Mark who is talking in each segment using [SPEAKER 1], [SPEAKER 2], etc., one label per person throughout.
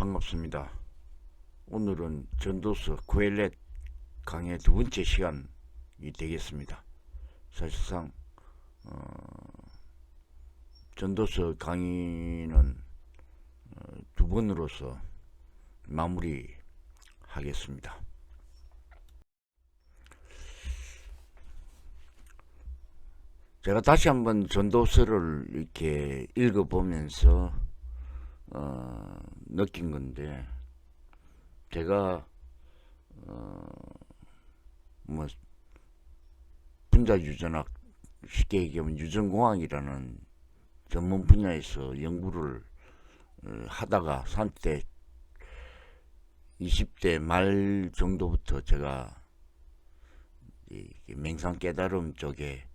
[SPEAKER 1] 반갑습니다. 오늘은 전도서 코엘렛 강의 두 번째 시간이 되겠습니다. 사실상 전도서 강의는 두 번으로서 마무리하겠습니다. 제가 다시 한번 전도서를 이렇게 읽어보면서 느낀 건데, 제가 뭐 분자유전학, 쉽게 얘기하면 유전공학이라는 전문 분야에서 연구를 하다가 30대 20대 말 정도부터 제가 맹상 깨달음 쪽에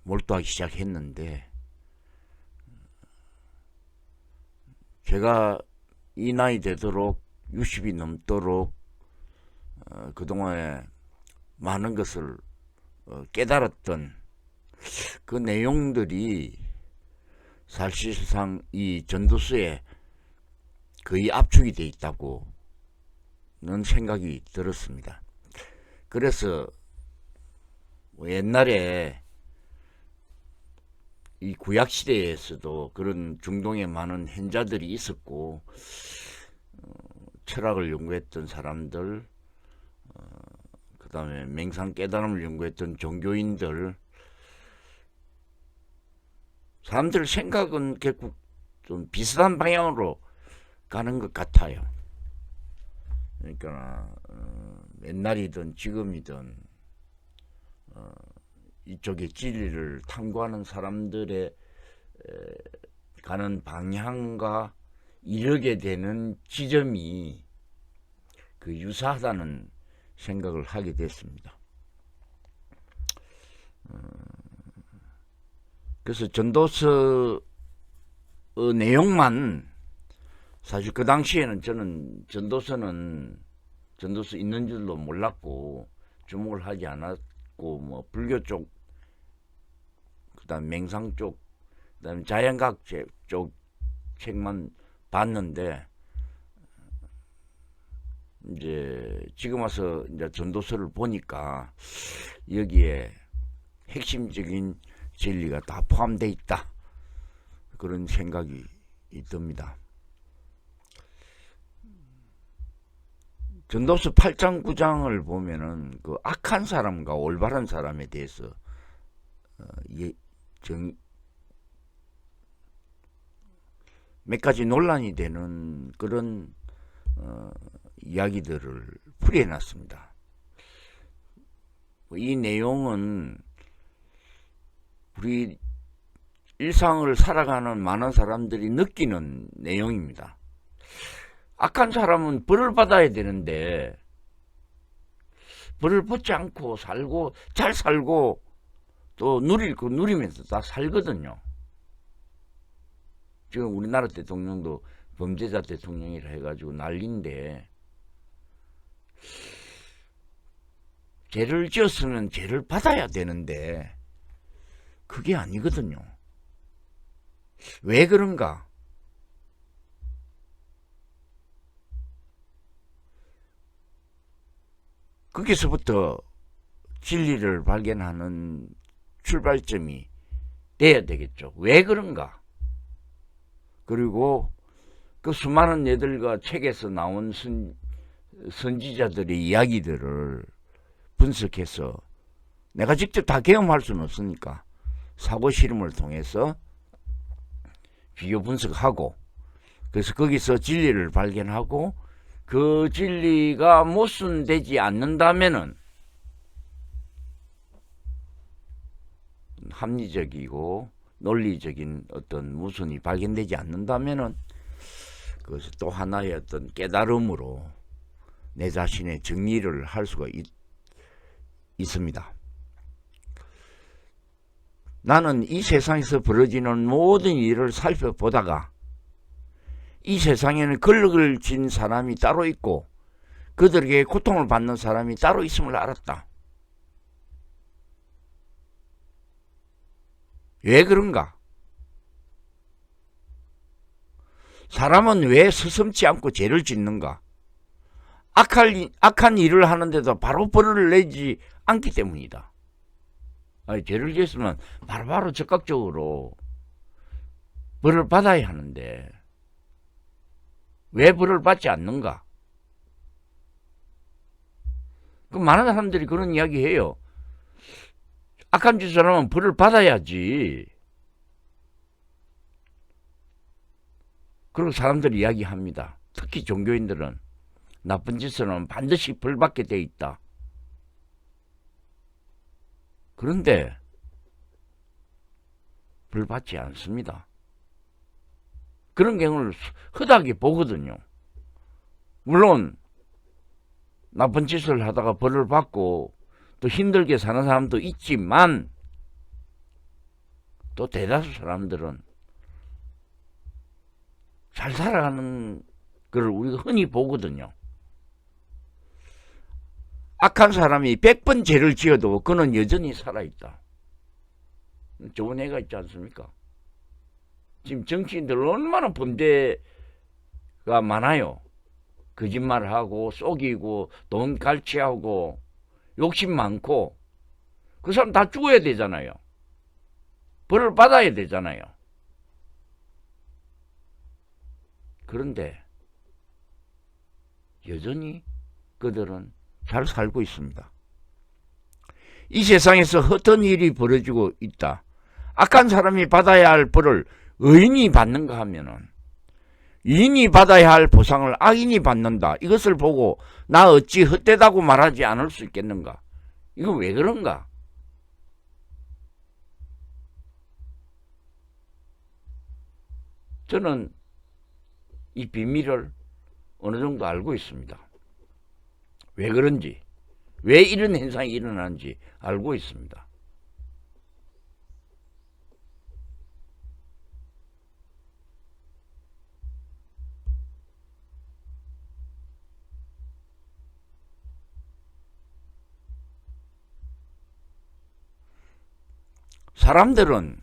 [SPEAKER 1] 몰두하기 시작했는데, 제가 이 나이 되도록 60이 넘도록 그동안에 많은 것을 깨달았던 그 내용들이 사실상 이 전도서에 거의 압축이 되어 있다고는 생각이 들었습니다. 그래서 옛날에 이 구약시대에서도 그런 중동에 많은 hen자들이 있었고, 철학을 연구했던 사람들, 그 다음에 맹상 깨달음을 연구했던 종교인들, 사람들 생각은 결국 좀 비슷한 방향으로 가는 것 같아요. 그러니까 옛날이든 지금이든 이쪽의 진리를 탐구하는 사람들의 가는 방향과 이르게 되는 지점이 유사하다는 생각을 하게 됐습니다. 그래서 전도서 내용만, 사실 그 당시에는 저는 전도서 있는 줄도 몰랐고 주목을 하지 않았고, 뭐 불교 쪽, 그다음 맹상 쪽, 그다음 자연과학 쪽 책만 봤는데, 이제 지금 와서 이제 전도서를 보니까 여기에 핵심적인 진리가 다 포함되어 있다, 그런 생각이 듭니다. 전도서 8장 9장을 보면은 그 악한 사람과 올바른 사람에 대해서 몇 가지 논란이 되는 그런 이야기들을 풀이해놨습니다. 이 내용은 우리 일상을 살아가는 많은 사람들이 느끼는 내용입니다. 악한 사람은 벌을 받아야 되는데 벌을 받지 않고 살고, 잘 살고 또 누리면서 다 살거든요. 지금 우리나라 대통령도 범죄자 대통령이라 해가지고 난리인데, 죄를 지었으면 죄를 받아야 되는데 그게 아니거든요. 왜 그런가? 거기서부터 진리를 발견하는 출발점이 돼야 되겠죠. 왜 그런가? 그리고 그 수많은 예들과 책에서 나온 선지자들의 이야기들을 분석해서, 내가 직접 다 경험할 수는 없으니까 사고 실험을 통해서 비교 분석하고, 그래서 거기서 진리를 발견하고, 그 진리가 모순되지 않는다면은, 합리적이고 논리적인 어떤 모순이 발견되지 않는다면은, 그것이 또 하나의 어떤 깨달음으로 내 자신의 정리를 할 수가 있습니다. 나는 이 세상에서 벌어지는 모든 일을 살펴보다가 이 세상에는 권력을 쥔 사람이 따로 있고 그들에게 고통을 받는 사람이 따로 있음을 알았다. 왜 그런가? 사람은 왜 서슴지 않고 죄를 짓는가? 악한 일을 하는데도 바로 벌을 내지 않기 때문이다. 죄를 지었으면 바로바로 적극적으로 벌을 받아야 하는데 왜 벌을 받지 않는가? 많은 사람들이 그런 이야기 해요. 악한 짓을 하면 벌을 받아야지. 그리고 사람들이 이야기합니다. 특히 종교인들은 나쁜 짓을 하면 반드시 벌 받게 돼 있다. 그런데 벌 받지 않습니다. 그런 경우를 흔하게 보거든요. 물론 나쁜 짓을 하다가 벌을 받고 또 힘들게 사는 사람도 있지만 또 대다수 사람들은 잘 살아가는 걸 우리가 흔히 보거든요. 악한 사람이 100번 죄를 지어도 그는 여전히 살아있다. 좋은 애가 있지 않습니까? 지금 정치인들 얼마나 범죄가 많아요. 거짓말하고 속이고 돈 갈취하고 욕심 많고 그 사람 다 죽어야 되잖아요. 벌을 받아야 되잖아요. 그런데 여전히 그들은 잘 살고 있습니다. 이 세상에서 어떤 일이 벌어지고 있다. 악한 사람이 받아야 할 벌을 의인이 받는가 하면은 의인이 받아야 할 보상을 악인이 받는다. 이것을 보고 나 어찌 헛되다고 말하지 않을 수 있겠는가? 이거 왜 그런가? 저는 이 비밀을 어느 정도 알고 있습니다. 왜 그런지, 왜 이런 현상이 일어나는지 알고 있습니다. 사람들은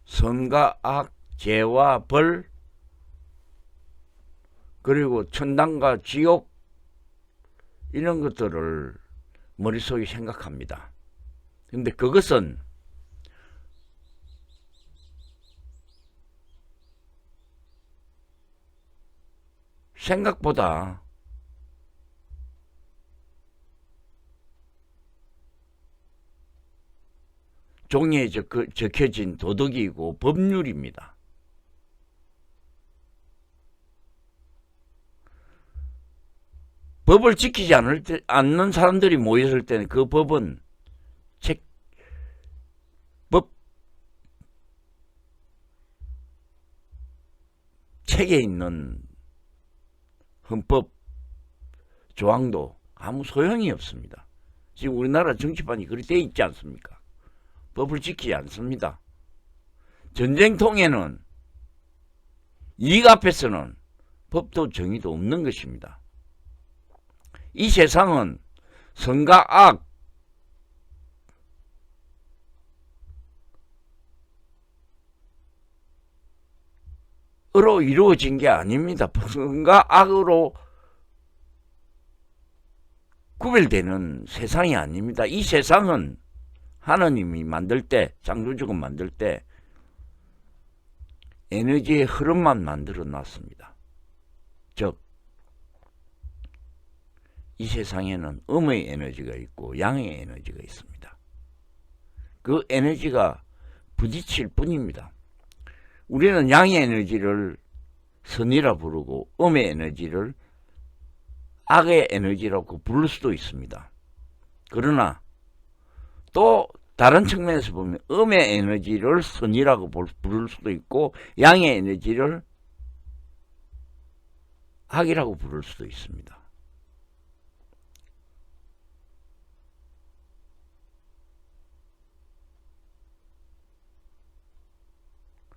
[SPEAKER 1] 선과 악, 죄와 벌, 그리고 천당과 지옥 이런 것들을 머릿속에 생각합니다. 근데 그것은 생각보다 종이에 적혀진 도덕이고 법률입니다. 법을 지키지 않는 사람들이 모였을 때는 그 법은 책에 있는 헌법 조항도 아무 소용이 없습니다. 지금 우리나라 정치판이 그렇게 돼 있지 않습니까? 법을 지키지 않습니다. 전쟁통에는 이익 앞에서는 법도 정의도 없는 것입니다. 이 세상은 선과 악으로 이루어진 게 아닙니다. 선과 악으로 구별되는 세상이 아닙니다. 이 세상은 하느님이 만들 때, 창조주가 만들 때 에너지의 흐름만 만들어 놨습니다. 즉, 이 세상에는 음의 에너지가 있고 양의 에너지가 있습니다. 그 에너지가 부딪힐 뿐입니다. 우리는 양의 에너지를 선이라 부르고 음의 에너지를 악의 에너지라고 부를 수도 있습니다. 그러나 또 다른 측면에서 보면 음의 에너지를 선이라고 부를 수도 있고 양의 에너지를 악이라고 부를 수도 있습니다.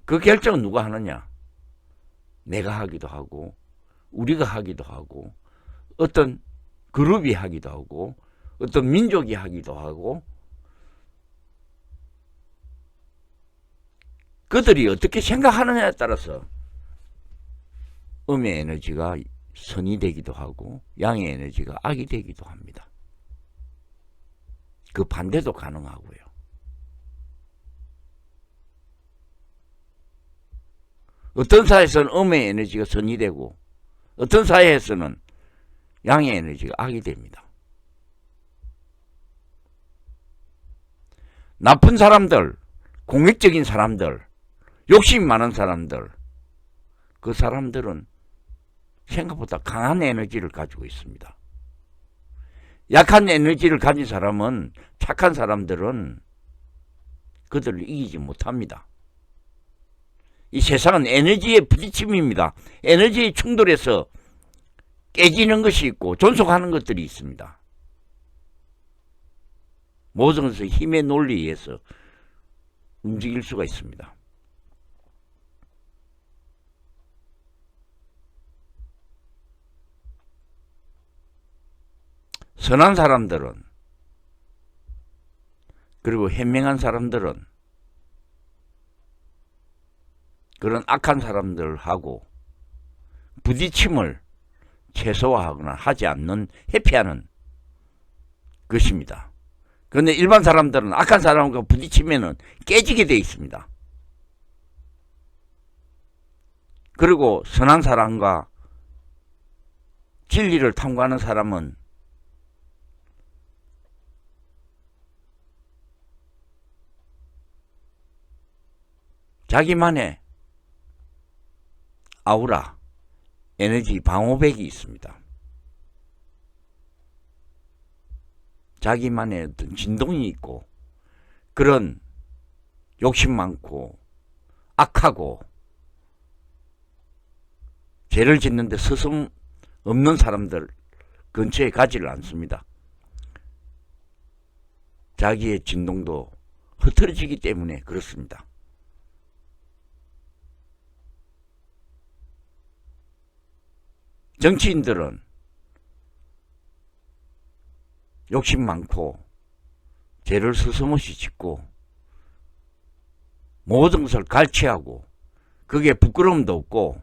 [SPEAKER 1] 그 결정은 누가 하느냐? 내가 하기도 하고 우리가 하기도 하고 어떤 그룹이 하기도 하고 어떤 민족이 하기도 하고 그들이 어떻게 생각하느냐에 따라서 음의 에너지가 선이 되기도 하고 양의 에너지가 악이 되기도 합니다. 그 반대도 가능하고요. 어떤 사회에서는 음의 에너지가 선이 되고 어떤 사회에서는 양의 에너지가 악이 됩니다. 나쁜 사람들, 공격적인 사람들, 욕심이 많은 사람들, 그 사람들은 생각보다 강한 에너지를 가지고 있습니다. 약한 에너지를 가진 사람은, 착한 사람들은 그들을 이기지 못합니다. 이 세상은 에너지의 부딪힘입니다. 에너지의 충돌에서 깨지는 것이 있고 존속하는 것들이 있습니다. 모든 것은 힘의 논리에 의해서 움직일 수가 있습니다. 선한 사람들은, 그리고 현명한 사람들은 그런 악한 사람들하고 부딪힘을 최소화하거나 하지 않는, 회피하는 것입니다. 그런데 일반 사람들은 악한 사람과 부딪히면 깨지게 되어 있습니다. 그리고 선한 사람과 진리를 탐구하는 사람은 자기만의 아우라, 에너지 방호백이 있습니다. 자기만의 어떤 진동이 있고, 그런 욕심 많고 악하고 죄를 짓는데 서슴 없는 사람들 근처에 가지를 않습니다. 자기의 진동도 흐트러지기 때문에 그렇습니다. 정치인들은 욕심 많고 죄를 서슴없이 짓고 모든 것을 갈취하고 그게 부끄러움도 없고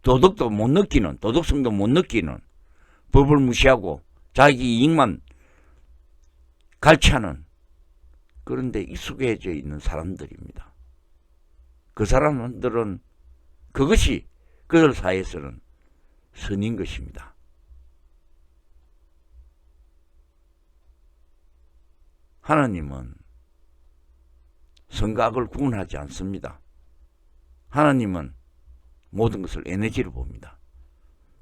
[SPEAKER 1] 도덕도 못 느끼는, 도덕성도 못 느끼는, 법을 무시하고 자기 이익만 갈취하는 그런 데 익숙해져 있는 사람들입니다. 그 사람들은 그것이 그들 사이에서는 선인 것입니다. 하나님은 선과 악을 구분하지 않습니다. 하나님은 모든 것을 에너지로 봅니다.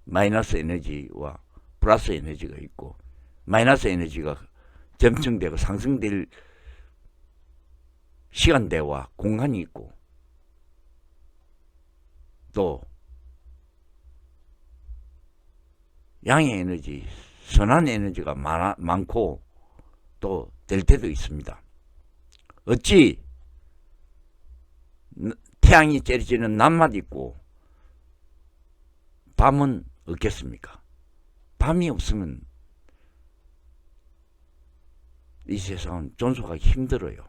[SPEAKER 1] 마이너스 에너지와 플러스 에너지가 있고, 마이너스 에너지가 점층되고 상승될 시간대와 공간이 있고, 또 양의 에너지, 선한 에너지가 많고 또 될 때도 있습니다. 어찌 태양이 째려지는 낮만 있고 밤은 없겠습니까? 밤이 없으면 이 세상은 존속하기 힘들어요.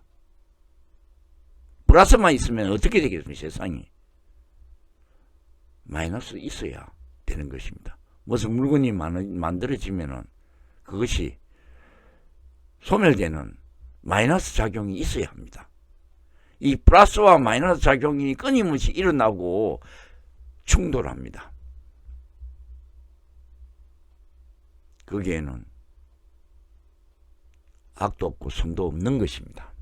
[SPEAKER 1] 플러스만 있으면 어떻게 되겠습니까? 세상이 마이너스 있어야 되는 것입니다. 무슨 물건이 만들어지면은 그것이 소멸되는 마이너스 작용이 있어야 합니다. 이 플러스와 마이너스 작용이 끊임없이 일어나고 충돌합니다. 거기에는 악도 없고 선도 없는 것입니다.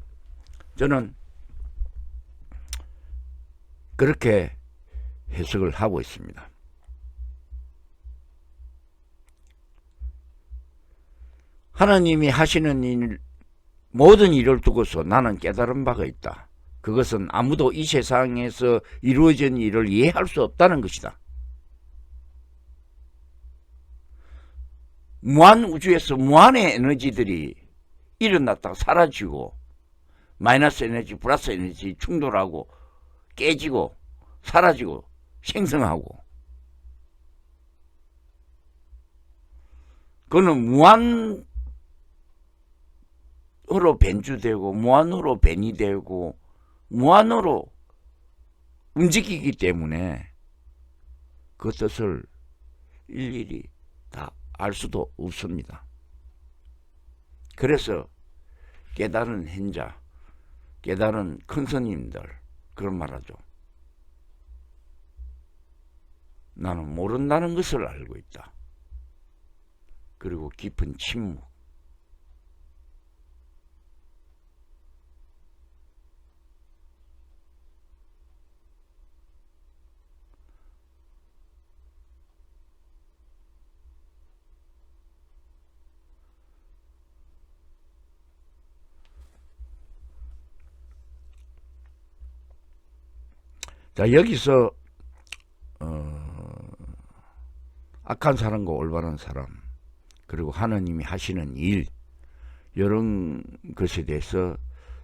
[SPEAKER 1] 저는 그렇게 해석을 하고 있습니다. 하나님이 하시는 일, 모든 일을 두고서 나는 깨달은 바가 있다. 그것은 아무도 이 세상에서 이루어진 일을 이해할 수 없다는 것이다. 무한 우주에서 무한의 에너지들이 일어났다가 사라지고 마이너스 에너지, 플러스 에너지 충돌하고 깨지고 사라지고 생성하고, 그거는 무한으로 변주되고 무한으로 변이 되고 무한으로 움직이기 때문에 그 뜻을 일일이 다 알 수도 없습니다. 그래서 깨달은 행자, 깨달은 큰 스님들 그런 말하죠. 나는 모른다는 것을 알고 있다. 그리고 깊은 침묵. 자, 여기서 악한 사람과 올바른 사람, 그리고 하느님이 하시는 일, 이런 것에 대해서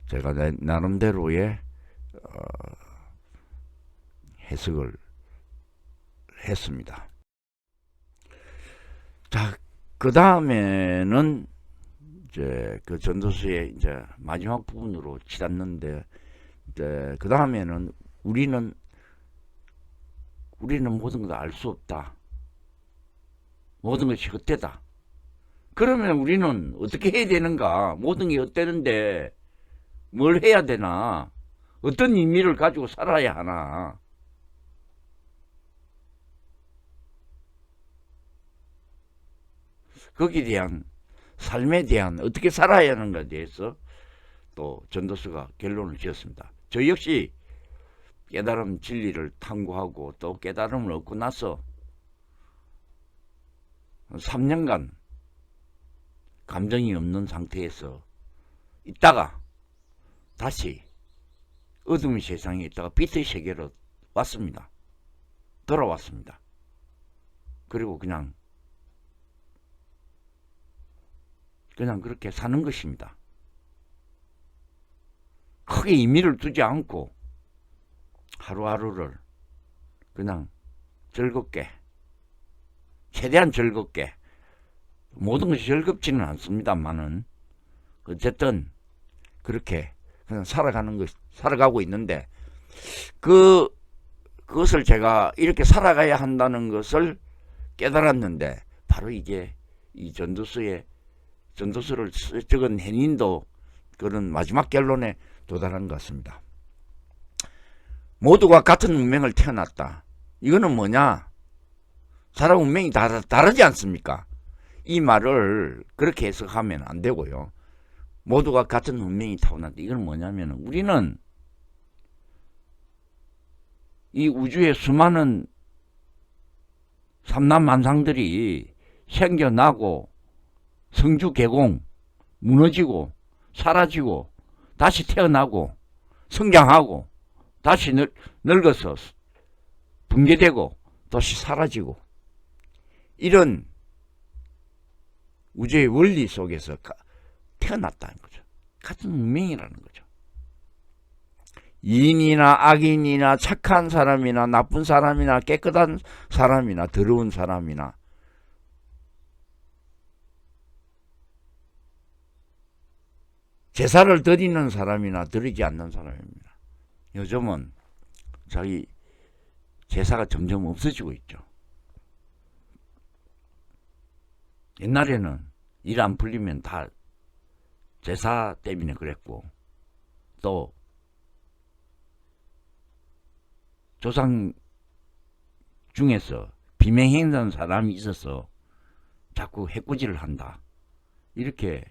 [SPEAKER 1] 제가 나름대로의 해석을 했습니다. 자, 그 다음에는 이제 그 전도서의 이제 마지막 부분으로 치닫는데, 이제 그 다음에는 우리는 모든 걸 알 수 없다. 모든 것이 헛되다. 그러면 우리는 어떻게 해야 되는가? 모든 게 헛되는데 뭘 해야 되나? 어떤 의미를 가지고 살아야 하나? 거기에 대한, 삶에 대한, 어떻게 살아야 하는가에 대해서 또 전도서가 결론을 지었습니다. 저 역시 깨달음 진리를 탐구하고 또 깨달음을 얻고 나서 3년간 감정이 없는 상태에서 있다가 다시 어둠의 세상에 있다가 빛의 세계로 왔습니다. 돌아왔습니다. 그리고 그냥 그렇게 사는 것입니다. 크게 의미를 두지 않고 하루하루를 그냥 즐겁게, 최대한 즐겁게, 모든 것이 즐겁지는 않습니다만은 어쨌든 그렇게 그냥 살아가고 있는데, 그것을 제가 이렇게 살아가야 한다는 것을 깨달았는데, 바로 이게 이 전도서를 적은 해인도 그런 마지막 결론에 도달한 것 같습니다. 모두가 같은 운명을 태어났다. 이거는 뭐냐? 사람 운명이 다르지 않습니까? 이 말을 그렇게 해석하면 안 되고요. 모두가 같은 운명이 타고났다. 이건 뭐냐면, 우리는 이 우주의 수많은 삼남만상들이 생겨나고 성주개공, 무너지고 사라지고 다시 태어나고 성장하고 다시 늙어서 붕괴되고 다시 사라지고, 이런 우주의 원리 속에서 태어났다는 거죠. 같은 운명이라는 거죠. 이인이나 악인이나 착한 사람이나 나쁜 사람이나 깨끗한 사람이나 더러운 사람이나 제사를 드리는 사람이나 드리지 않는 사람입니다. 요즘은 자기 제사가 점점 없어지고 있죠. 옛날에는 일 안 풀리면 다 제사 때문에 그랬고, 또 조상 중에서 비명행하는 사람이 있어서 자꾸 해코지를 한다, 이렇게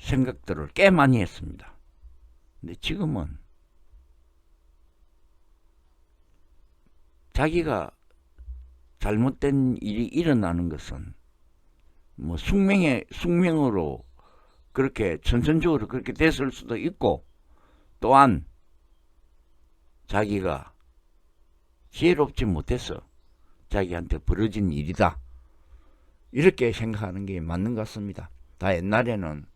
[SPEAKER 1] 생각들을 꽤 많이 했습니다. 근데 지금은 자기가 잘못된 일이 일어나는 것은 뭐 숙명으로 그렇게 선천적으로 그렇게 됐을 수도 있고, 또한 자기가 지혜롭지 못해서 자기한테 벌어진 일이다, 이렇게 생각하는 게 맞는 것 같습니다. 다 옛날에는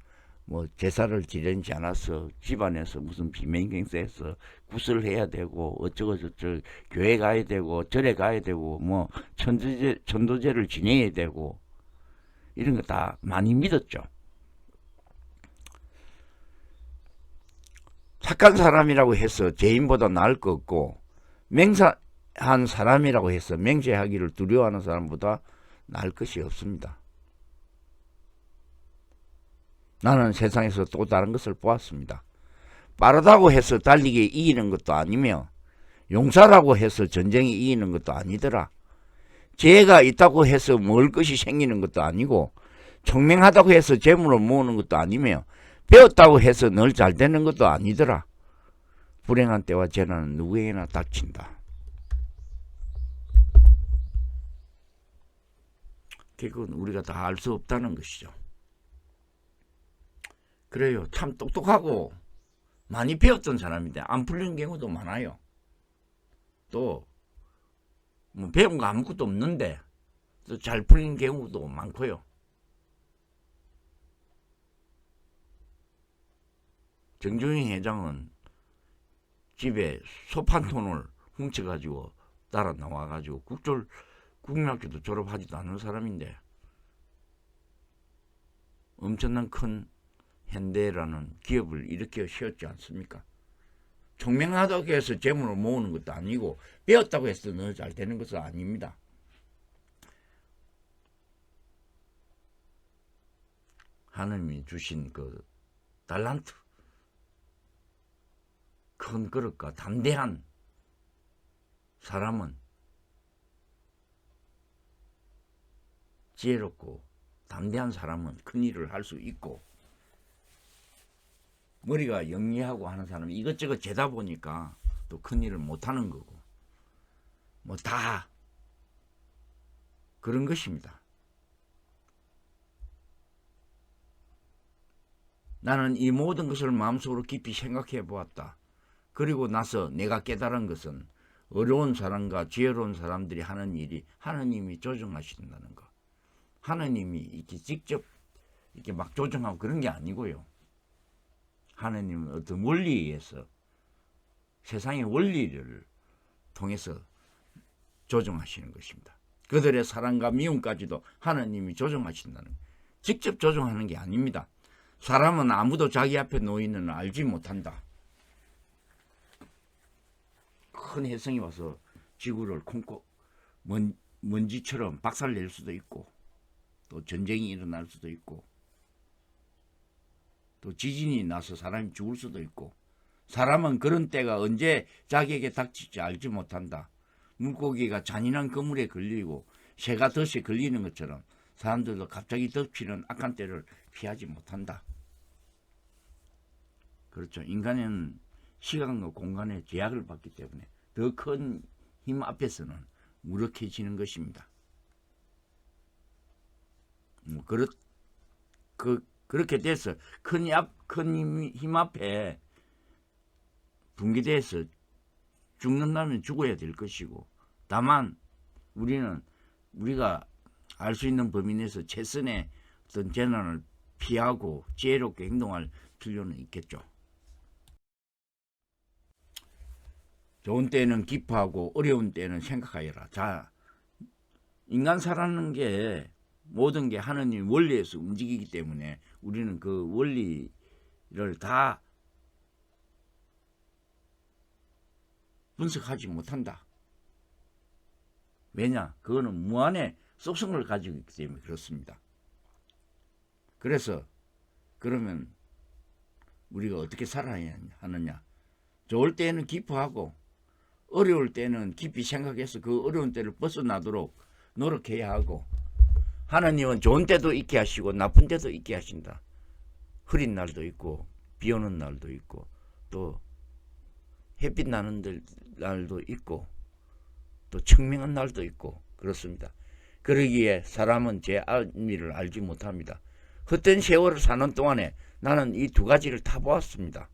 [SPEAKER 1] 뭐 제사를 지내지 않아서 집안에서 무슨 비명경세해서 구슬 해야 되고 어쩌고 저쩌고 교회 가야 되고 절에 가야 되고 뭐 천도제를 지내야 되고 이런 거 다 많이 믿었죠. 착한 사람이라고 해서 죄인보다 나을 거 없고, 맹죄한 사람이라고 해서 맹죄하기를 두려워하는 사람보다 나을 것이 없습니다. 나는 세상에서 또 다른 것을 보았습니다. 빠르다고 해서 달리기 이기는 것도 아니며 용사라고 해서 전쟁이 이기는 것도 아니더라. 지혜가 있다고 해서 먹을 것이 생기는 것도 아니고 총명하다고 해서 재물을 모으는 것도 아니며 배웠다고 해서 늘 잘 되는 것도 아니더라. 불행한 때와 재난은 누구에게나 닥친다. 그건 우리가 다 알 수 없다는 것이죠. 그래요. 참 똑똑하고 많이 배웠던 사람인데 안 풀리는 경우도 많아요. 또 뭐 배운 거 아무것도 없는데 또 잘 풀리는 경우도 많고요. 정준희 회장은 집에 소판 돈을 훔쳐가지고 따라 나와가지고 국민학교도 졸업하지도 않은 사람인데 엄청난 큰 현대라는 기업을 일으켜 세웠지 않습니까? 총명하다고 해서 재물을 모으는 것도 아니고 배웠다고 해서 늘 잘 되는 것은 아닙니다. 하나님이 주신 그 달란트, 큰 그릇과 담대한 사람은 지혜롭고 담대한 사람은 큰 일을 할 수 있고 머리가 영리하고 하는 사람이 이것저것 재다 보니까 또 큰 일을 못하는 거고 뭐 다 그런 것입니다. 나는 이 모든 것을 마음속으로 깊이 생각해 보았다. 그리고 나서 내가 깨달은 것은 어려운 사람과 지혜로운 사람들이 하는 일이 하느님이 조정하신다는 것. 하느님이 이렇게 직접 이렇게 막 조정하고 그런 게 아니고요. 하느님은 어떤 원리에 의해서 세상의 원리를 통해서 조정하시는 것입니다. 그들의 사랑과 미움까지도 하느님이 조정하신다는 것. 직접 조정하는 게 아닙니다. 사람은 아무도 자기 앞에 놓이는 알지 못한다. 큰 혜성이 와서 지구를 콩고 먼지처럼 박살낼 수도 있고 또 전쟁이 일어날 수도 있고 또 지진이 나서 사람이 죽을 수도 있고 사람은 그런 때가 언제 자기에게 닥칠지 알지 못한다. 물고기가 잔인한 그물에 걸리고 새가 덫에 걸리는 것처럼 사람들도 갑자기 덮치는 악한 때를 피하지 못한다. 그렇죠. 인간은 시간과 공간의 제약을 받기 때문에 더 큰 힘 앞에서는 무력해지는 것입니다. 그렇게 돼서 큰 힘 앞에 붕괴돼서 죽는다면 죽어야 될 것이고 다만 우리가 알 수 있는 범위 내에서 최선의 어떤 재난을 피하고 지혜롭게 행동할 필요는 있겠죠. 좋은 때는 기뻐하고 어려운 때는 생각하여라. 자, 인간 살아가는 게 모든 게 하느님 원리에서 움직이기 때문에 우리는 그 원리를 다 분석하지 못한다. 왜냐? 그거는 무한의 속성을 가지고 있기 때문에 그렇습니다. 그래서 그러면 우리가 어떻게 살아야 하느냐? 좋을 때는 기뻐하고 어려울 때는 깊이 생각해서 그 어려운 때를 벗어나도록 노력해야 하고 하나님은 좋은 때도 있게 하시고 나쁜 때도 있게 하신다. 흐린 날도 있고 비 오는 날도 있고 또 햇빛 나는 날도 있고 또 청명한 날도 있고 그렇습니다. 그러기에 사람은 제 의미를 알지 못합니다. 헛된 세월을 사는 동안에 나는 이 두 가지를 다 보았습니다.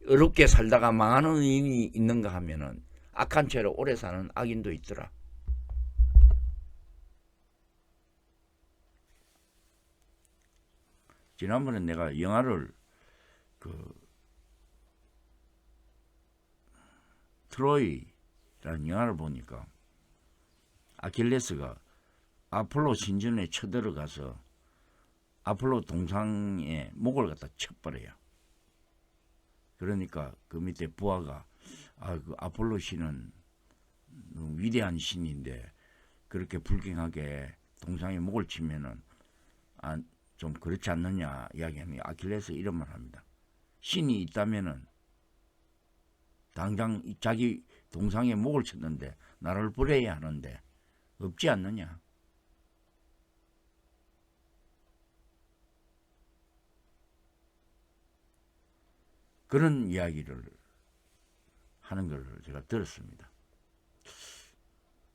[SPEAKER 1] 어렵게 살다가 망하는 의인이 있는가 하면은 악한 채로 오래 사는 악인도 있더라. 지난번에 내가 영화를 트로이라는 영화를 보니까 아킬레스가 아폴로 신전에 쳐들어가서 아폴로 동상에 목을 갖다 쳐버려요. 그러니까 그 밑에 부하가 그 아폴로 신은 위대한 신인데 그렇게 불경하게 동상에 목을 치면은 좀 그렇지 않느냐 이야기하면 아킬레스 이런 말 합니다. 신이 있다면은 당장 자기 동상에 목을 쳤는데 나를 버려야 하는데 없지 않느냐. 그런 이야기를 하는 걸 제가 들었습니다.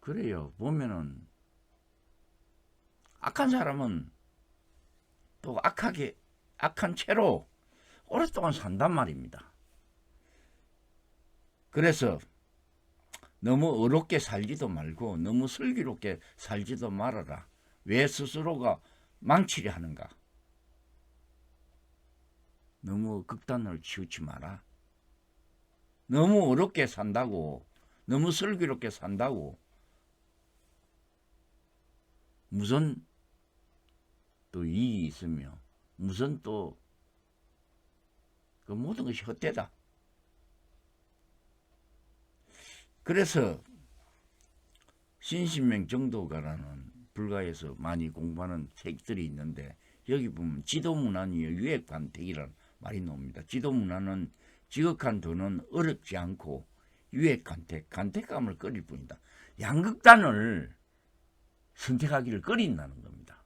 [SPEAKER 1] 그래요. 보면은 악한 사람은 또 악한 채로 오랫동안 산단 말입니다. 그래서 너무 어렵게 살지도 말고 너무 슬기롭게 살지도 말아라. 왜 스스로가 망치려 하는가? 너무 극단을 치우치 마라. 너무 어렵게 산다고, 너무 슬기롭게 산다고 무슨 또 이익이 있으며 무슨 또 그 모든 것이 헛되다. 그래서 신신명 정도가라는 불가에서 많이 공부하는 책들이 있는데 여기 보면 지도문안이요 유액관택이라는 말이 나옵니다. 지도문안은 지극한 도는 어렵지 않고 유액관택, 간택감을 꺼릴 뿐이다. 양극단을 선택하기를 꺼린다는 겁니다.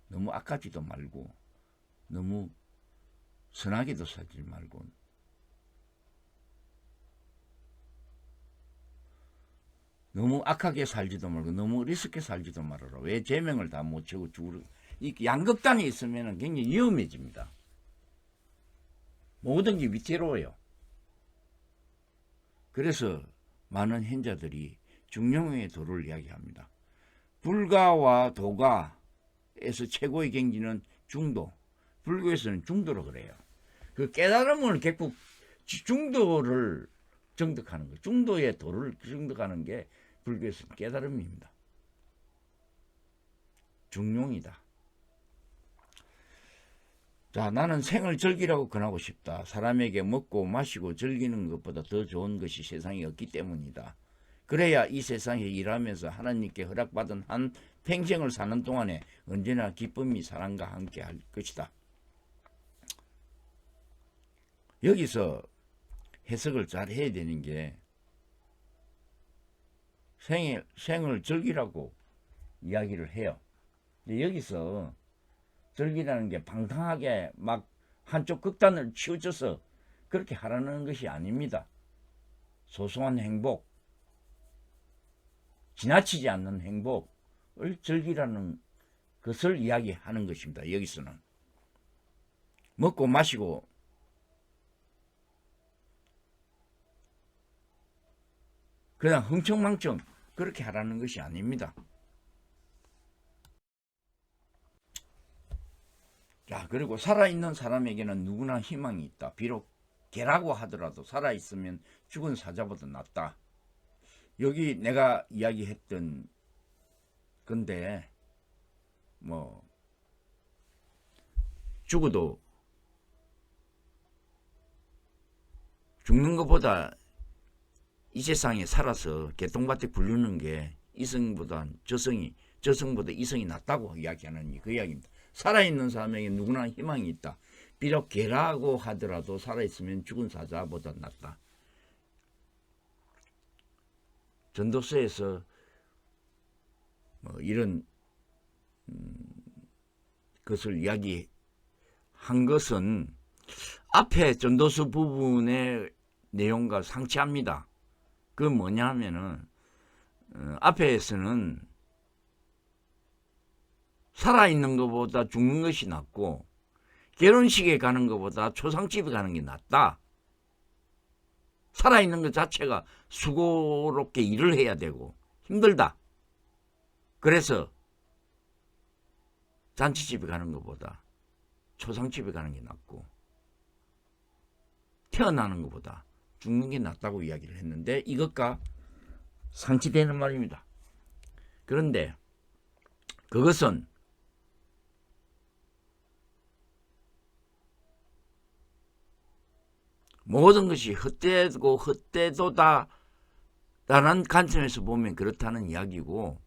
[SPEAKER 1] 너무 악하지도 말고 너무 선하게도 살지 말고 너무 악하게 살지도 말고 너무 리스크게 살지도 말아라. 왜 제명을 다 못 채고 죽으러. 이 양극단이 있으면 굉장히 위험해집니다. 모든 게 위태로워요. 그래서 많은 현자들이 중용의 도를 이야기합니다. 불가와 도가에서 최고의 경지는 중도. 불교에서는 중도로 그래요. 그 깨달음을 결국 중도를 정득하는 거예요. 중도의 도를 정득하는 게 불교에서는 깨달음입니다. 중용이다. 자, 나는 생을 즐기라고 권하고 싶다. 사람에게 먹고 마시고 즐기는 것보다 더 좋은 것이 세상에 없기 때문이다. 그래야 이 세상에 일하면서 하나님께 허락받은 한 평생을 사는 동안에 언제나 기쁨이 사랑과 함께 할 것이다. 여기서 해석을 잘 해야 되는 게 생을 즐기라고 이야기를 해요. 근데 여기서 즐기라는 게 방탕하게 막 한쪽 극단을 치우쳐서 그렇게 하라는 것이 아닙니다. 소소한 행복, 지나치지 않는 행복을 즐기라는 것을 이야기하는 것입니다. 여기서는 먹고 마시고 그냥 흥청망청 그렇게 하라는 것이 아닙니다. 자, 그리고 살아있는 사람에게는 누구나 희망이 있다. 비록 개라고 하더라도 살아있으면 죽은 사자보다 낫다. 여기 내가 이야기했던 건데 뭐 죽어도 죽는 것보다 이 세상에 살아서 개똥밭에 굴르는 게 이성보다 저성보다 이성이 낫다고 이야기하는 그 이야기입니다. 살아있는 사람에게 누구나 희망이 있다. 비록 개라고 하더라도 살아있으면 죽은 사자보다 낫다. 전도서에서 뭐 이런 것을 이야기한 것은 앞에 전도서 부분의 내용과 상치합니다. 그 뭐냐 하면은 앞에서는 살아있는 것보다 죽는 것이 낫고 결혼식에 가는 것보다 초상집에 가는 게 낫다. 살아있는 것 자체가 수고롭게 일을 해야 되고 힘들다. 그래서 잔치집에 가는 것보다 초상집에 가는 게 낫고 태어나는 것보다 죽는 게 낫다고 이야기를 했는데 이것과 상치되는 말입니다. 그런데 그것은 모든 것이 헛되고 헛되도다 다른 관점에서 보면 그렇다는 이야기고,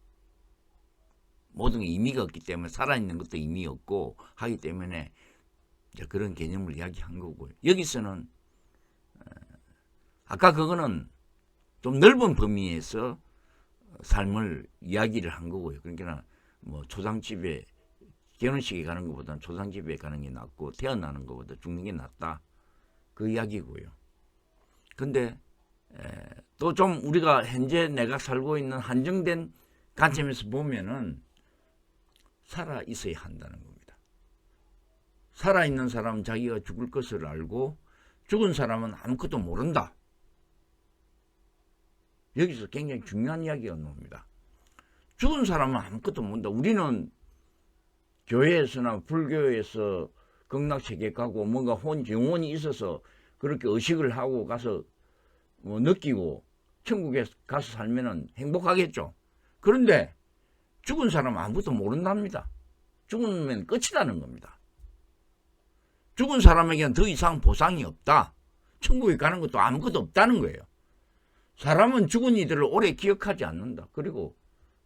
[SPEAKER 1] 모든 게 의미가 없기 때문에, 살아있는 것도 의미 없고 하기 때문에 이제 그런 개념을 이야기한 거고요. 여기서는 아까 그거는 좀 넓은 범위에서 삶을 이야기를 한 거고요. 그러니까 뭐 초상집에 결혼식에 가는 것보다는 초상집에 가는 게 낫고 태어나는 것보다 죽는 게 낫다, 그 이야기고요. 근데 또 좀 우리가 현재 내가 살고 있는 한정된 관점에서 보면은 살아 있어야 한다는 겁니다. 살아있는 사람은 자기가 죽을 것을 알고 죽은 사람은 아무것도 모른다. 여기서 굉장히 중요한 이야기가 나옵니다. 죽은 사람은 아무것도 모른다. 우리는 교회에서나 불교에서 극락세계 가고 뭔가 영혼이 있어서 그렇게 의식을 하고 가서 뭐 느끼고 천국에 가서 살면은 행복하겠죠. 그런데 죽은 사람은 아무것도 모른답니다. 죽으면 끝이라는 겁니다. 죽은 사람에게는 더 이상 보상이 없다. 천국에 가는 것도 아무것도 없다는 거예요. 사람은 죽은 이들을 오래 기억하지 않는다. 그리고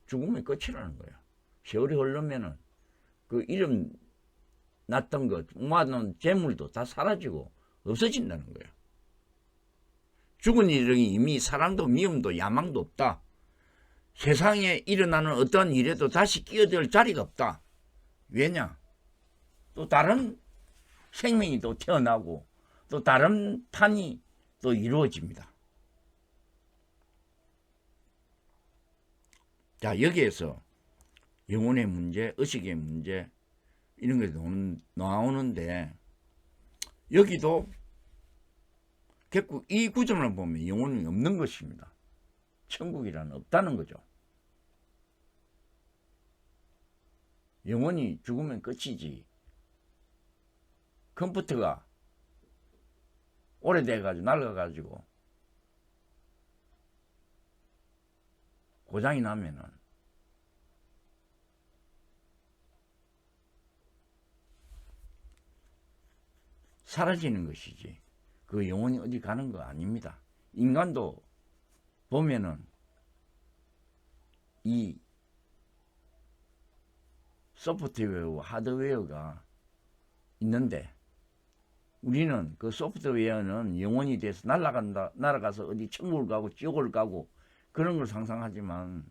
[SPEAKER 1] 죽으면 끝이라는 거예요. 세월이 흐르면은 그 이름 났던 것, 모아놓은 재물도 다 사라지고 없어진다는 거예요. 죽은 이들은 이미 사랑도 미움도 야망도 없다. 세상에 일어나는 어떠한 일에도 다시 끼어들 자리가 없다. 왜냐? 또 다른 생명이 또 태어나고 또 다른 판이 또 이루어집니다. 자, 여기에서 영혼의 문제, 의식의 문제 이런 게 나오는데, 여기도 결국 이 구절을 보면 영혼이 없는 것입니다. 천국이란 없다는 거죠. 영혼이 죽으면 끝이지. 컴퓨터가 오래돼가지고 낡아가지고 고장이 나면은 사라지는 것이지 그 영혼이 어디 가는 거 아닙니다. 인간도 보면은 이 소프트웨어와 하드웨어가 있는데, 우리는 그 소프트웨어는 영혼이 돼서 날아가서 어디 천국을 가고 지옥을 가고 그런 걸 상상하지만,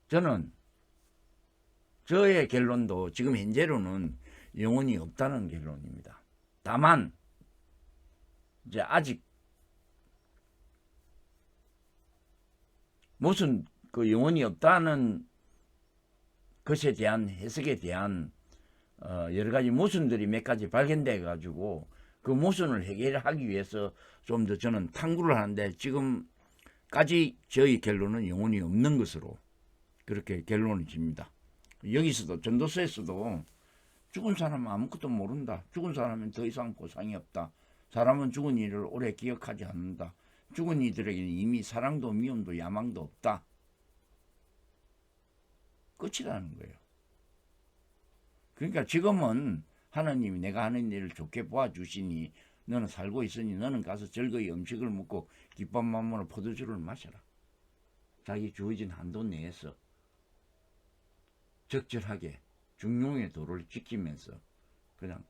[SPEAKER 1] 저는 저의 결론도 지금 현재로는 영혼이 없다는 결론입니다. 다만 이제 아직 무슨 그 영혼이 없다는 것에 대한 해석에 대한 여러 가지 모순들이 몇 가지 발견돼 가지고 그 모순을 해결하기 위해서 좀 더 저는 탐구를 하는데, 지금까지 저희 결론은 영혼이 없는 것으로 그렇게 결론을 집니다. 여기서도 전도서에서도 죽은 사람은 아무것도 모른다. 죽은 사람은 더 이상 보상이 없다. 사람은 죽은 일을 오래 기억하지 않는다. 죽은 이들에게는 이미 사랑도 미움도 야망도 없다. 끝이라는 거예요. 그러니까 지금은 하나님이 내가 하는 일을 좋게 보아주시니 너는 살고 있으니 너는 가서 즐거이 음식을 먹고 기쁜 마음으로 포도주를 마셔라. 자기 주어진 한도 내에서 적절하게 중용의 도를 지키면서 그냥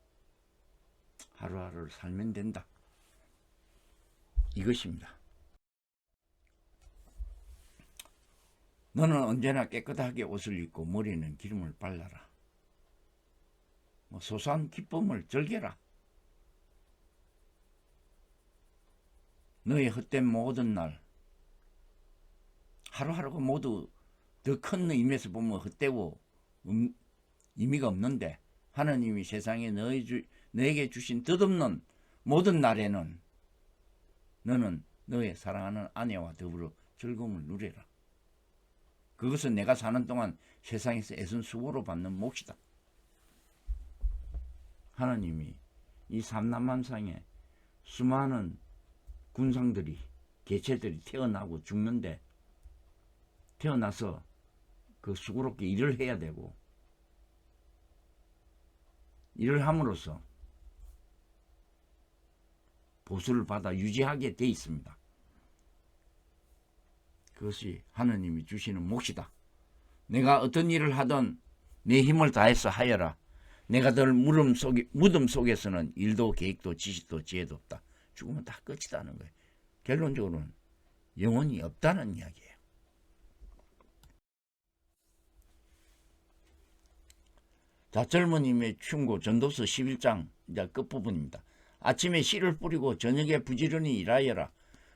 [SPEAKER 1] 하루하루를 살면 된다. 이것입니다. 너는 언제나 깨끗하게 옷을 입고 머리는 기름을 발라라. 소소한 기쁨을 즐겨라. 너의 헛된 모든 날, 하루하루가 모두 더 큰 의미에서 보면 헛되고 의미가 없는데, 하나님이 세상에 너에게 주신 덧없는 모든 날에는 너는 너의 사랑하는 아내와 더불어 즐거움을 누려라. 그것은 내가 사는 동안 세상에서 애쓴 수고로 받는 몫이다. 하나님이 이 삼남한상에 수많은 군상들이, 개체들이 태어나고 죽는데, 태어나서 그 수고롭게 일을 해야 되고, 일을 함으로써 보수를 받아 유지하게 돼 있습니다. 그것이 하느님이 주시는 몫이다. 내가 어떤 일을 하든 내 힘을 다해서 하여라. 내가 늘 무덤 속에서는 일도 계획도 지식도 지혜도 없다. 죽으면 다 끝이다는 거예요. 결론적으로는 영혼이 없다는 이야기예요. 자, 젊은이의 충고 전도서 11장 이제 끝부분입니다. 아침에 씨를 뿌리고 저녁에 부지런히 일하여라.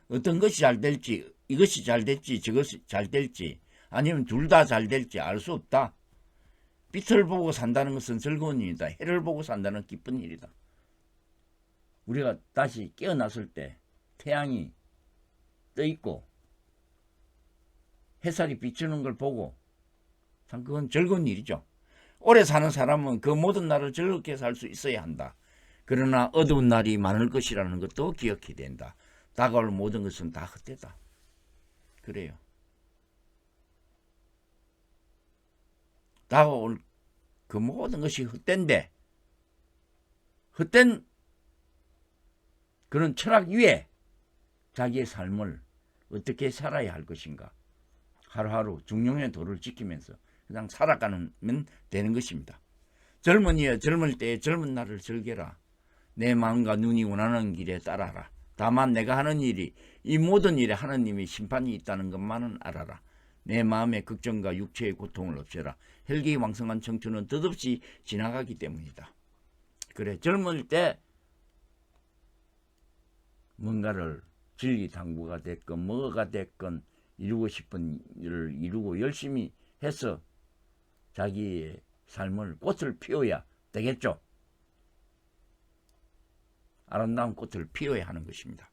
[SPEAKER 1] 어떤 것이 잘 될지, 이것이 잘 될지 저것이 잘 될지 아니면 둘 다 잘 될지 알 수 없다. 빛을 보고 산다는 것은 즐거운 일이다. 해를 보고 산다는 기쁜 일이다. 우리가 다시 깨어났을 때 태양이 떠 있고 햇살이 비추는 걸 보고 참 그건 즐거운 일이죠. 오래 사는 사람은 그 모든 날을 즐겁게 살 수 있어야 한다. 그러나 어두운 날이 많을 것이라는 것도 기억해야 된다. 다가올 모든 것은 다 헛되다. 그래요. 다가올 그 모든 것이 헛된데 헛된 그런 철학 위에 자기의 삶을 어떻게 살아야 할 것인가 하루하루 중용의 도를 지키면서 그냥 살아가면 되는 것입니다. 젊은이여 젊을 때의 젊은 날을 즐겨라. 내 마음과 눈이 원하는 길에 따라라. 다만 내가 하는 일이 이 모든 일에 하나님의 심판이 있다는 것만은 알아라. 내 마음의 걱정과 육체의 고통을 없애라. 혈기 왕성한 청춘은 덧없이 지나가기 때문이다. 그래, 젊을 때 뭔가를 진리당부가 됐건 뭐가 됐건 이루고 싶은 일을 이루고 열심히 해서 자기의 삶을 꽃을 피워야 되겠죠. 아름다운 꽃을 피워야 하는 것입니다.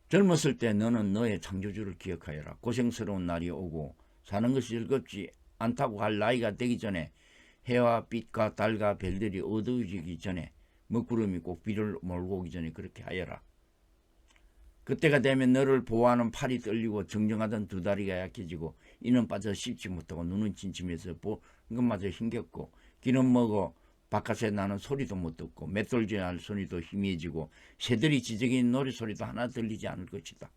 [SPEAKER 1] 젊었을 때 너는 너의 창조주를 기억하여라. 고생스러운 날이 오고 사는 것이 즐겁지 않다고 할 나이가 되기 전에 해와 빛과 달과 별들이 어두워지기 전에 먹구름이 꼭 비를 몰고 오기 전에 그렇게 하여라. 그때가 되면 너를 보호하는 팔이 떨리고 정정하던 두 다리가 약해지고 이는 빠져 씹지 못하고 눈은 침침해서 보는 것마저 힘겹고 귀는 먹어 바깥에 나는 소리도 못 듣고 맷돌질 할 소리도 희미해지고 새들이 지저귀는 노래소리도 하나 들리지 않을 것이다.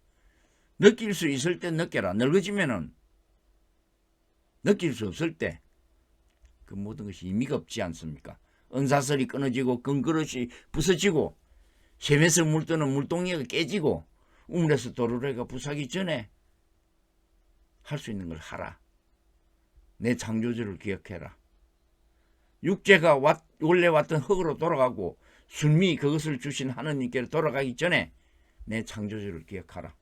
[SPEAKER 1] 느낄 수 있을 때 느껴라. 늙어지면은 느낄 수 없을 때 그 모든 것이 의미가 없지 않습니까? 은사슬이 끊어지고 금그릇이 부서지고 샘에서 물드는 물동이가 깨지고 우물에서 도르래가 부사기 전에 할 수 있는 걸 하라. 내 창조주를 기억해라. 육체가 원래 왔던 흙으로 돌아가고 순미 그것을 주신 하느님께로 돌아가기 전에 내 창조주를 기억하라.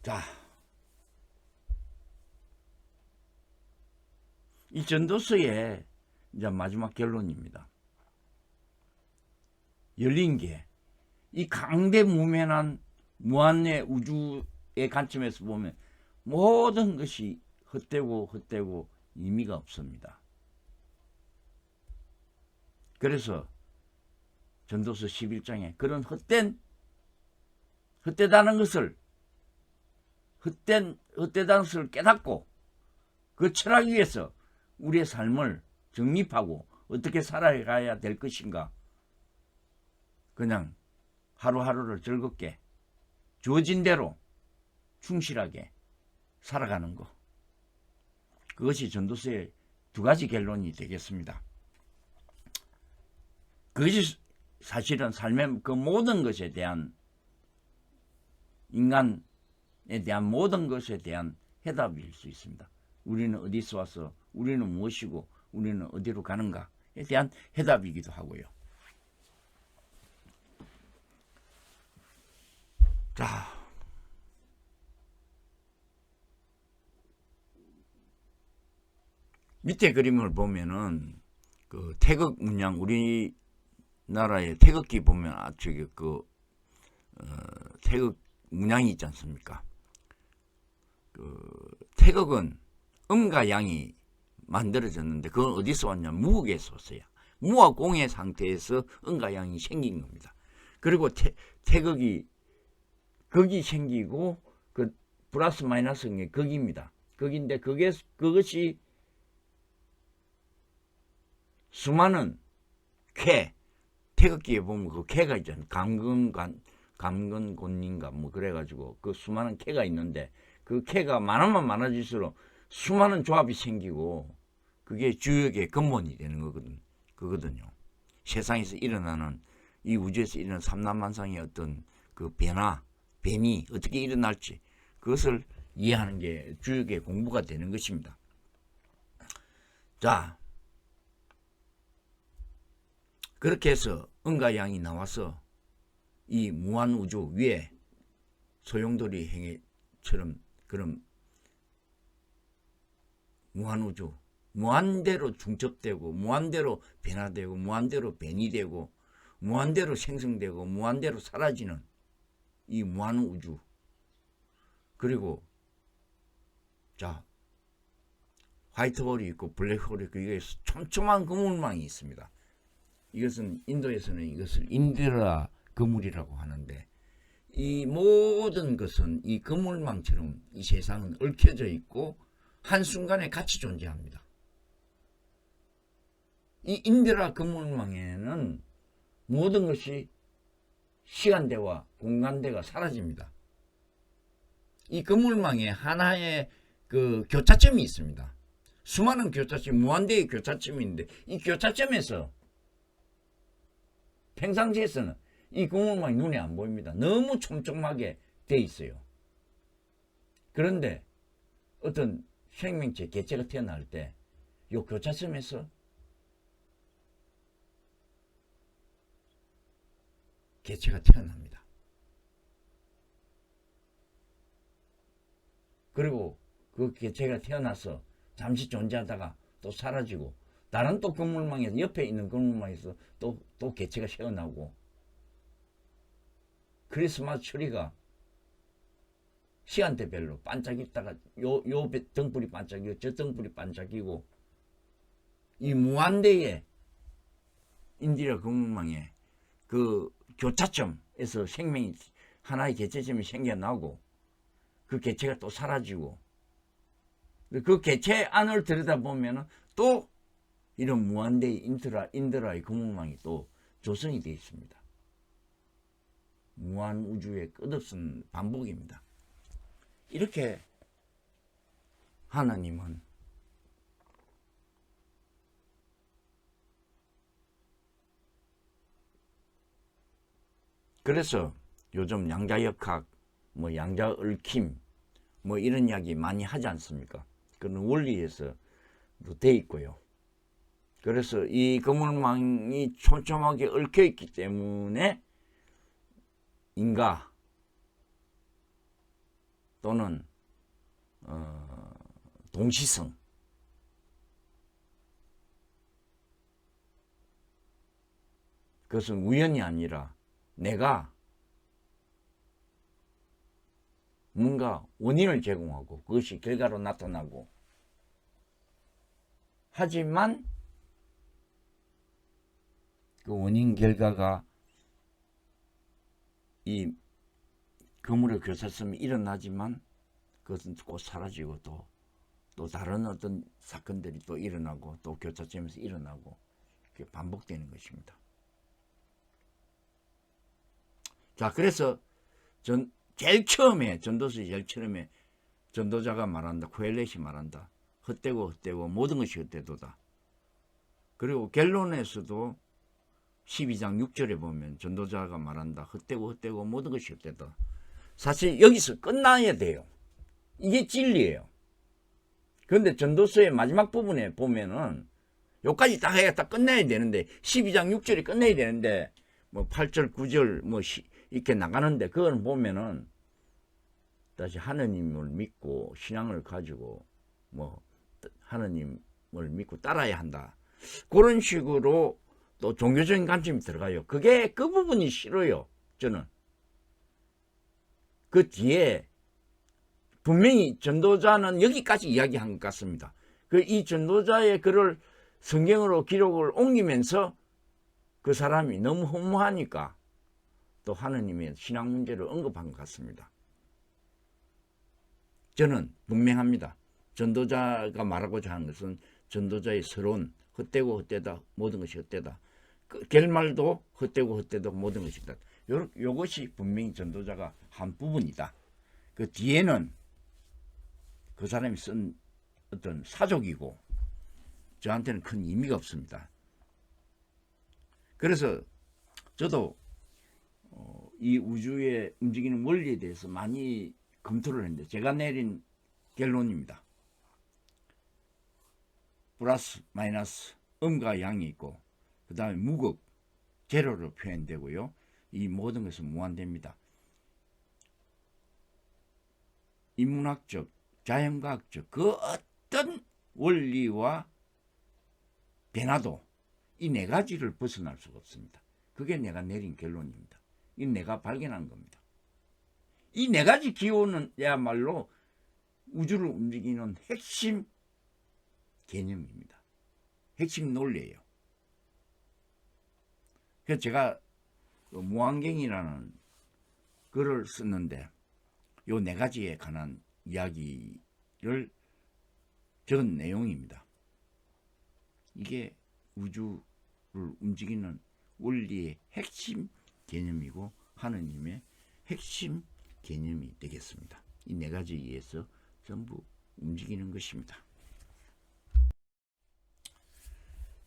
[SPEAKER 1] 자, 이 전도서의 이제 마지막 결론입니다. 열린 게 이 강대무면한 무한의 우주의 관점에서 보면 모든 것이 헛되고 의미가 없습니다. 그래서 전도서 11장에 그런 헛되다는 것을 헛되다는 것을 깨닫고 그 철학 위에서 우리의 삶을 정립하고 어떻게 살아가야 될 것인가, 그냥 하루하루를 즐겁게 주어진 대로 충실하게 살아가는 것, 그것이 전도서의 두 가지 결론이 되겠습니다. 그것이 사실은 삶의 그 모든 것에 대한, 인간에 대한 모든 것에 대한 해답일 수 있습니다. 우리는 어디서 와서 우리는 무엇이고 우리는 어디로 가는가에 대한 해답이기도 하고요. 자, 밑에 그림을 보면은 그 태극 문양, 우리나라의 태극기 보면 저기 태극 문양이 있지 않습니까? 그 태극은 음과 양이 만들어졌는데 그건 어디서 왔냐? 무국에서 왔어요. 무와 공의 상태에서 음과 양이 생긴 겁니다. 그리고 태극이 극이 생기고 그 플러스 마이너스인 게 극입니다. 극인데 그것이 수많은 태극기에 보면 그 쾌가 있잖아요. 감근곤인가 뭐 그래가지고 그 수많은 쾌가 있는데 그 쾌가 많으면 많아질수록 수많은 조합이 생기고 그게 주역의 근본이 되는 거거든요. 세상에서 일어나는 이 우주에서 일어나는 삼라만상의 어떤 그 변이 어떻게 일어날지 그것을 이해하는 게 주역의 공부가 되는 것입니다. 자, 그렇게 해서 은과 양이 나와서 이 무한우주 위에 소용돌이 행위처럼 그런 무한우주, 무한대로 중첩되고 무한대로 변화되고 무한대로 변이 되고 무한대로 생성되고 무한대로 사라지는 이 무한우주. 그리고 자, 화이트홀이 있고 블랙홀이 있고 이게 촘촘한 그물망이 있습니다. 이것은 인도에서는 이것을 인드라 그물이라고 하는데 이 모든 것은 이 그물망처럼 이 세상은 얽혀져 있고 한순간에 같이 존재합니다. 이 인드라 그물망에는 모든 것이 시간대와 공간대가 사라집니다. 이 그물망에 하나의 그 교차점이 있습니다. 수많은 교차점, 무한대의 교차점인데 이 교차점에서 평상시에서는 이 그물망이 눈에 안 보입니다. 너무 촘촘하게 돼 있어요. 그런데 어떤 생명체, 개체가 태어날 때 이 교차점에서 개체가 태어납니다. 그리고 그 개체가 태어나서 잠시 존재하다가 또 사라지고 다른 또 그물망에서 옆에 있는 그물망에서 또 개체가 새어나오고 크리스마스 트리가 시간대별로 반짝이다가 요 등불이 반짝이고 저 등불이 반짝이고 이 무한대의 인디라 그물망에 그 교차점에서 생명이 하나의 개체점이 생겨나고 그 개체가 또 사라지고 그 개체 안을 들여다보면 또 이런 무한대의 인드라의 그물망이 또 조성이 되어 있습니다. 무한 우주의 끝없는 반복입니다. 이렇게 하나님은 그래서 요즘 양자역학, 뭐 양자얽힘, 뭐 이런 이야기 많이 하지 않습니까? 그런 원리에서 돼 있고요. 그래서 이 그물망이 촘촘하게 얽혀 있기 때문에 인가 또는 동시성 그것은 우연이 아니라 내가 뭔가 원인을 제공하고 그것이 결과로 나타나고 하지만 그 원인 결과가 이 그물의 교차점이 일어나지만 그것은 곧 사라지고 또 다른 어떤 사건들이 또 일어나고 또 교차점에서 일어나고 그게 반복되는 것입니다. 자, 그래서 제일 처음에 전도서의 제일 처음에 전도자가 말한다. 코엘렛이 말한다. 헛되고 모든 것이 헛되도다. 그리고 결론에서도 12장 6절에 보면 전도자가 말한다. 헛되고 모든 것이 헛되다. 사실 여기서 끝나야 돼요. 이게 진리예요. 그런데 전도서의 마지막 부분에 보면은 여기까지 딱 해야 딱 끝내야 되는데 12장 6절이 끝내야 되는데 뭐 8절 9절 뭐 이렇게 나가는데 그걸 보면은 다시 하느님을 믿고 신앙을 가지고 뭐 하느님을 믿고 따라야 한다. 그런 식으로 또 종교적인 관점이 들어가요. 그게 그 부분이 싫어요. 저는. 그 뒤에 분명히 전도자는 여기까지 이야기한 것 같습니다. 이 전도자의 글을 성경으로 기록을 옮기면서 그 사람이 너무 허무하니까 또 하느님의 신앙 문제를 언급한 것 같습니다. 저는 분명합니다. 전도자가 말하고자 하는 것은 전도자의 서론, 헛되고 헛되다. 모든 것이 헛되다. 그 결말도 헛되고 헛되다. 모든 것이 헛되다. 요것이 분명히 전도자가 한 부분이다. 그 뒤에는 그 사람이 쓴 어떤 사족이고 저한테는 큰 의미가 없습니다. 그래서 저도 이 우주의 움직이는 원리에 대해서 많이 검토를 했는데 제가 내린 결론입니다. 플러스 마이너스 음과 양이 있고 그 다음에 무극 제로로 표현되고요. 이 모든 것은 무한대입니다. 인문학적 자연과학적 그 어떤 원리와 변화도 이 네 가지를 벗어날 수가 없습니다. 그게 내가 내린 결론입니다. 이 내가 발견한 겁니다. 이 네 가지 기호는야말로 우주를 움직이는 핵심 개념입니다. 핵심 논리예요. 그래서 제가 무한경이라는 글을 썼는데 요 네 가지에 관한 이야기를 적은 내용입니다. 이게 우주를 움직이는 원리의 핵심 개념이고 하느님의 핵심 개념이 되겠습니다. 이 네 가지에 의해서 전부 움직이는 것입니다.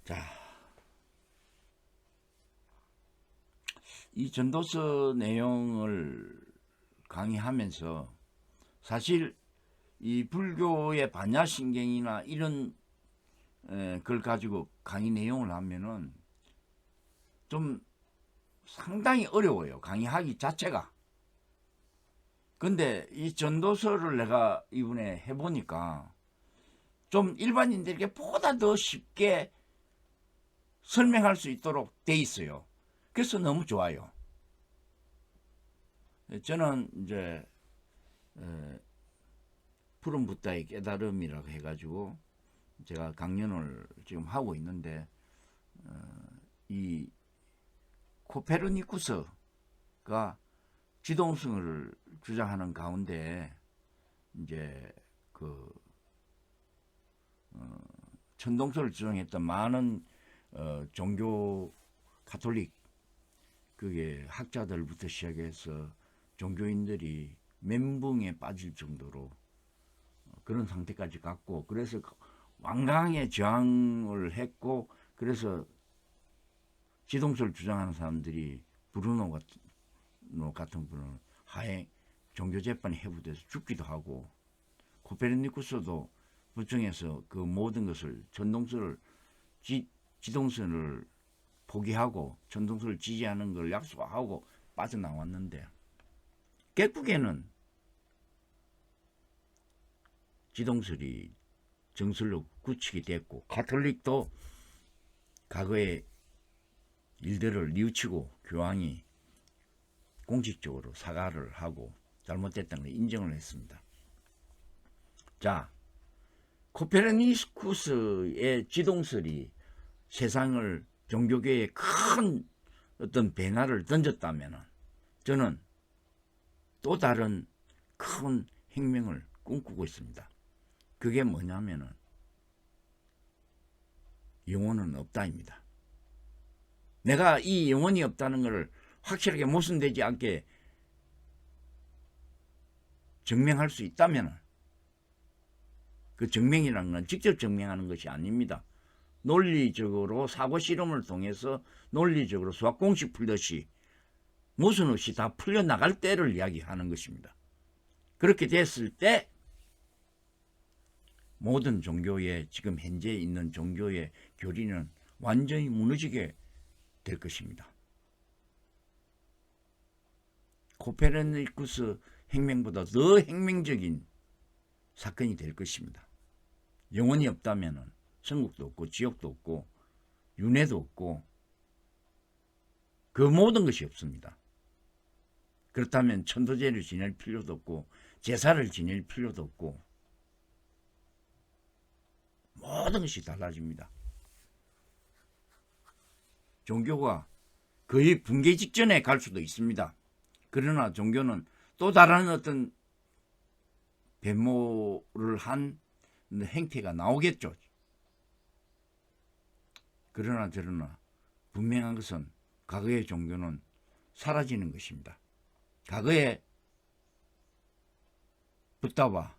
[SPEAKER 1] 자, 이 전도서 내용을 강의하면서 사실 이 불교의 반야신경이나 이런 걸 가지고 강의 내용을 하면은 좀 상당히 어려워요. 강의하기 자체가. 근데 이 전도서를 내가 이번에 해보니까 좀 일반인들에게 보다 더 쉽게 설명할 수 있도록 돼 있어요. 그래서 너무 좋아요. 저는 이제 푸른 붓다의 깨달음이라고 해가지고 제가 강연을 지금 하고 있는데 이 코페르니쿠스가 지동성을 주장하는 가운데 이제 그 천동설을 주장했던 많은 종교 가톨릭 그게 학자들부터 시작해서 종교인들이 멘붕에 빠질 정도로 그런 상태까지 갔고 그래서 완강하게 저항을 했고 그래서 지동설을 주장하는 사람들이 브루노 같은 분은 하해 종교재판에 해부돼서 죽기도 하고 코페르니쿠스도 부정해서 그 모든 것을 전동설을 지동설을 포기하고 전동설을 지지하는 걸 약속하고 빠져나왔는데 결국에는 지동설이 정설로 굳히게 됐고 가톨릭도 과거의 일들을 뉘우치고 교황이 공식적으로 사과를 하고 잘못됐다는 걸 인정을 했습니다. 자, 코페르니쿠스의 지동설이 세상을 종교계에 큰 어떤 변화를 던졌다면 저는 또 다른 큰 혁명을 꿈꾸고 있습니다. 그게 뭐냐면은 영혼은 없다입니다. 내가 이 영혼이 없다는 것을 확실하게 모순되지 않게 증명할 수 있다면 그 증명이라는 건 직접 증명하는 것이 아닙니다. 논리적으로 사고 실험을 통해서 논리적으로 수학 공식 풀듯이 모순 없이 다 풀려나갈 때를 이야기하는 것입니다. 그렇게 됐을 때 모든 종교의 지금 현재 있는 종교의 교리는 완전히 무너지게 될 것입니다. 코페르니쿠스 혁명보다 더 혁명적인 사건이 될 것입니다. 영혼이 없다면 천국도 없고 지옥도 없고 윤회도 없고 그 모든 것이 없습니다. 그렇다면 천도제를 지낼 필요도 없고 제사를 지낼 필요도 없고 모든 것이 달라집니다. 종교가 거의 붕괴 직전에 갈 수도 있습니다. 그러나 종교는 또 다른 어떤 변모를 한 행태가 나오겠죠. 그러나 저러나 분명한 것은 과거의 종교는 사라지는 것입니다. 과거의 붓다와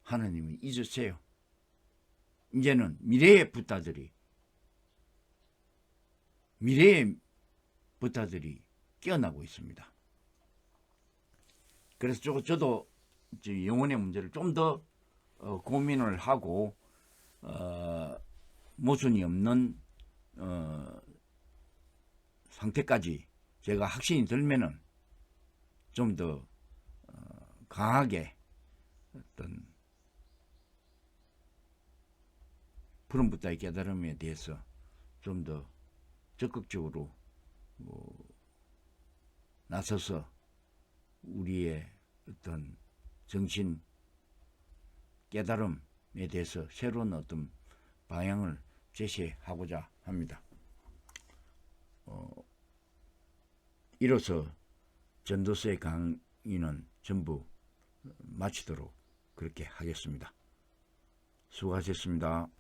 [SPEAKER 1] 하느님을 잊으세요. 이제는 미래의 붓다들이 깨어나고 있습니다. 그래서 저도 영혼의 문제를 좀 더 고민을 하고 모순이 없는 상태까지 제가 확신이 들면은 좀 더 강하게 어떤 푸른 붓다의 깨달음에 대해서 좀 더 적극적으로 나서서 우리의 어떤 정신 깨달음에 대해서 새로운 어떤 방향을 제시하고자 합니다. 이로써 전도서의 강의는 전부 마치도록 그렇게 하겠습니다. 수고하셨습니다.